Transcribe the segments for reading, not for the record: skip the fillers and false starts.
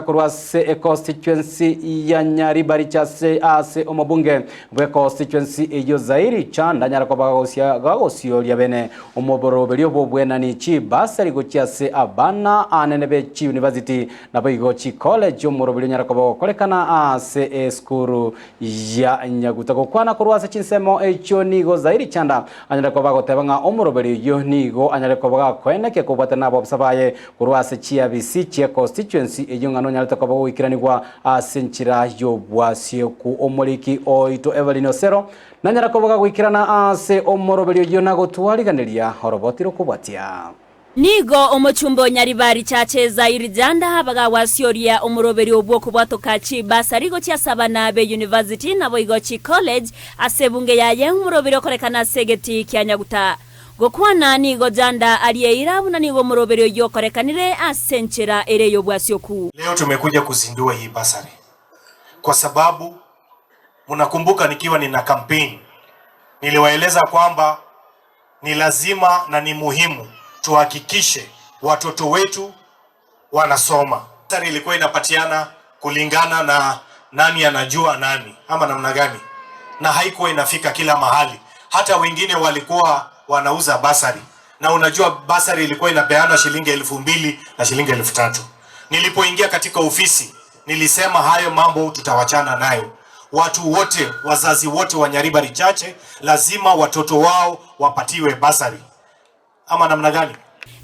kurwase constituency ya Nyaribari Chache ase omobunge bwe constituency iyo zairi chanda nyarakobagosia gagosio bene omoborobelio bobwenani chi basari gochiase abana anenebe chi university naboigo chi college omorobelio nyarakobago kolekana ase skuru ya nyagutako kwana kurwase chinsemo echo nigo zairi chanda anyarakobago tebanga omorobelio yo nigo anyarakobaga kweneke kubatana bosabaye kurwase chia bisi chia constituency iyo ngano nyaratokobago wikiranirwa asenchira yo bwasio ku omoliki oito Evelyn Osero na nyarakobaga gwikirana ase omorobelio yo nagotwariganiria horobotiro kubatia nigo omochumbo Nyaribari Chache zairi janda baga wasioria omorobelio bwo kubatoka chi basarigo chia sabana be university nabo igochi college asebunge yaye omorobelio korekana segeti kyanyaguta gokwana nigo janda aliyeira buna nigo omorobelio yo korekanire asenchera ere yo bwasioku. Leo tumekuja kuzindua hii basari kwa sababu mnakumbuka nikiwa nina campaign niliwaeleza kwamba ni lazima na ni muhimu tuhakikishe watoto wetu wanasoma. Basari ilikuwa inapatiana kulingana na nani anajua nani ama namna gani, na haikuwa inafika kila mahali. Hata wengine walikuwa wanauza basari, na unajua basari ilikuwa inapeana shilingi 2,000 na shilingi 3,000. Nilipoingia katika ofisi nilisema hayo mambo tutawachana nayo. Watu wote, wazazi wote wa Nyaribari Chache lazima watoto wao wapatiwe basari. Ama namna gani?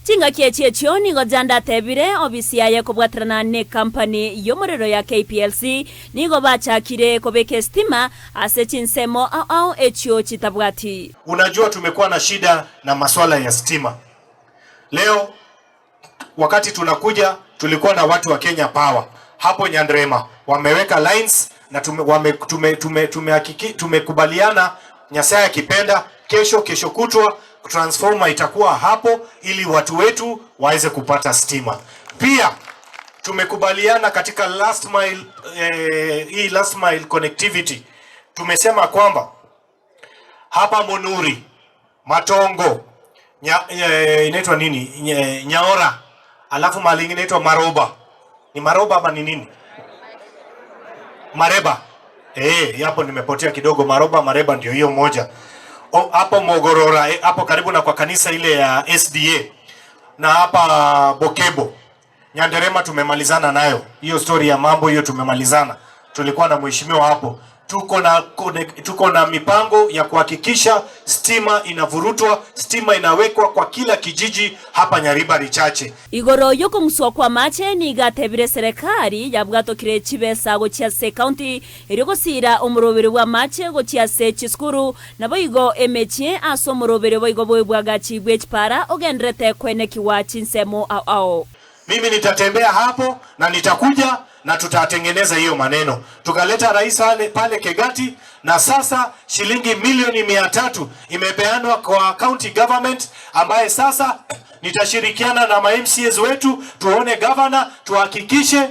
Tinga kiechio nigo janda tebire obisi yaye kubwatrana ne company yomorero ya KPLC nigo bachakire kobeke stima ase chinsemo au echio chitabwati. Unajua tumekuwa na shida na masuala ya stima. Leo wakati tunakuja tulikuwa na watu wa Kenya Power hapo Nyandrema wameweka lines na tumekubaliana Nyasaye akipenda kesho kutwa transformer itakuwa hapo ili watu wetu waweze kupata stima. Pia tumekubaliana katika last mile connectivity. Tumesema kwamba hapa Monuri, Matongo, inaitwa nini? Nyaora, alafu mali nyingine inaitwa Maroba. Ni Maroba ama ni nini? Mareba. Hapo nimepotea kidogo. Maroba, Mareba ndio hiyo moja. Hapo Mogorora, hapo karibu na kwa kanisa ile ya SDA, na hapa Bokebo Nyanderema tumemalizana nayo. Hiyo story ya mambo hiyo tumemalizana. Tulikuwa na mheshimiwa hapo. Tuko na mipango ya kuhakikisha stima inavurutwa, stima inawekwa kwa kila kijiji hapa Nyaribari Chache. Igoro yoko muswa kwa mache ni gatebire serikali yabwato kire chibesa go chiase county iriko sira omorobere wa mache go chiase chiskuru nabo igo emechie aso morobere bo igo bwa chibwechpara ogendrete kweneki wa chinsemo ao. Mimi nitatembea hapo na nitakuja na tutatengeneza hiyo maneno. Tukaleta rais pale Kegati na sasa shilingi milioni 300 imepeanwa kwa county government, ambaye sasa nitashirikiana na MCAs wetu tuone governor tuhakikishe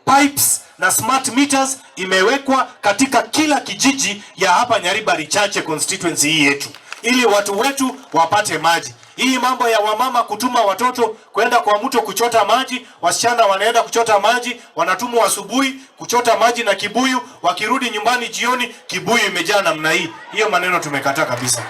pipes na smart meters imewekwa katika kila kijiji ya hapa Nyaribari Chache constituency hii yetu ili watu wetu wapate maji. Hii mambo ya wamama kutuma watoto kwenda kwa mto kuchota maji, wasichana wanaenda kuchota maji, wanatumwa asubuhi kuchota maji na kibuyu, wakirudi nyumbani jioni kibuyu imejaa namna hii. Hiyo maneno tumekataa kabisa.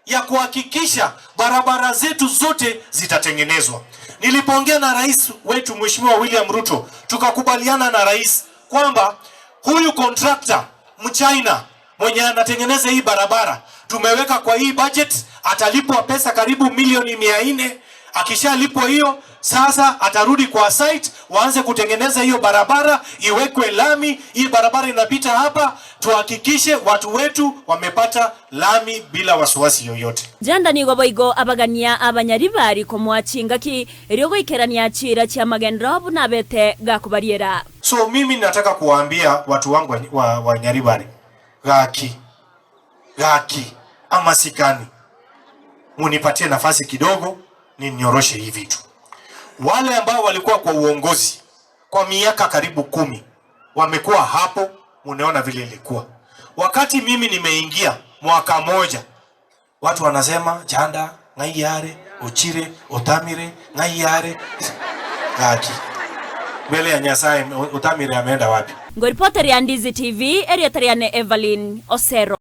Ya kuhakikisha barabara zetu zote zitatengenezwa. Nilipoongea na rais wetu Mheshimiwa William Ruto, tukakubaliana na rais kwamba huyu contractor Mchina mwenye anatengeneza hii barabara tumeweka kwa hii budget, atalipwa pesa karibu milioni 400. Akishalipwa hiyo sasa atarudi kwa site waanze kutengeneza hiyo barabara, iwekwe lami. Hii barabara inapita hapa, tuhakikishe watu wetu wamepata lami bila wasiwasi yoyote. Janda nigo boigo abagania abanyaribari komwachingaki eryogo ikerania chira cha magendrob na bete gakubariera. So mimi nataka kuwaambia watu wangu wa Nyaribari, gaki ama sikani, munipatie nafasi kidogo ninyoroshe hivi vitu. Wale ambao walikuwa kwa uongozi kwa miaka karibu 10 wamekuwa hapo, munaona vile ilikuwa. Wakati mimi nimeingia mwaka moja, watu wanasema janda ngaiyare uchire otamire ngaiyare gaki mbele ya Nyasaye utamire ameenda wapi? Ngoripota ya Ndizi TV, area tariane Evelyn Osero.